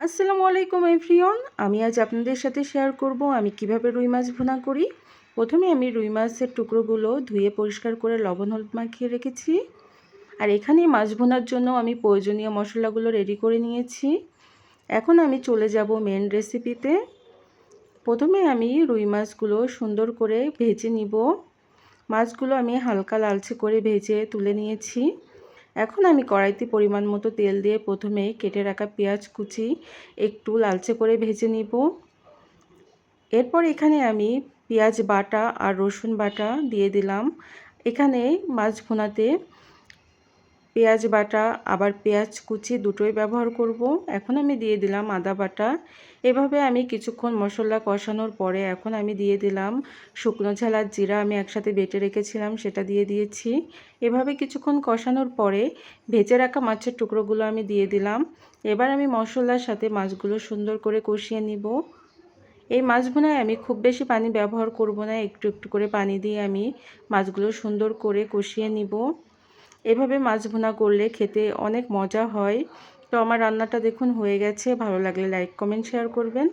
আসসালামু আলাইকুম এভরিওয়ান। আমি আজ আপনাদের সাথে শেয়ার করব আমি কিভাবে রুই মাছ ভুনা করি। প্রথমে আমি রুই মাছের টুকরোগুলো ধুয়ে পরিষ্কার করে লবণ হলুদ মাখিয়ে রেখেছি। আর এখানে মাছ ভুনার জন্য আমি প্রয়োজনীয় মশলাগুলো রেডি করে নিয়েছি। এখন আমি চলে যাব মেন রেসিপিতে। প্রথমে আমি রুই মাছগুলো সুন্দর করে ভেজে নিব। মাছগুলো আমি হালকা লালচে করে ভেজে তুলে নিয়েছি। এখন আমি কড়াইতে পরিমাণ মতো তেল দিয়ে প্রথমে কেটে রাখা পেঁয়াজ কুচি একটু লালচে করে ভেজে নিব। এরপর এখানে আমি পেঁয়াজ বাটা আর রসুন বাটা দিয়ে দিলাম। এখানে মাছ ভুনাতে পেঁয়াজ বাটা আবার পেঁয়াজ কুচি দুটোই ব্যবহার করব। এখন আমি দিয়ে দিলাম আদা বাটা। এভাবে আমি কিছুক্ষণ মশলা কষানোর পরে এখন আমি দিয়ে দিলাম শুকনো ঝাল আর জিরা আমি একসাথে বেটে রেখেছিলাম, সেটা দিয়ে দিয়েছি। এভাবে কিছুক্ষণ কষানোর পরে ভেজে রাখা মাছের টুকরোগুলো আমি দিয়ে দিলাম। এবার আমি মশলার সাথে মাছগুলো সুন্দর করে কষিয়ে নিব। এই মাছ ভুনায় আমি খুব বেশি পানি ব্যবহার করব না, একটু একটু করে পানি দিয়ে আমি মাছগুলো সুন্দর করে কষিয়ে নিব। এভাবে মাছ ভুনা করলে খেতে অনেক মজা হয়। তো আমার রান্নাটা দেখুন হয়ে গেছে। ভালো লাগলে লাইক কমেন্ট শেয়ার করবেন।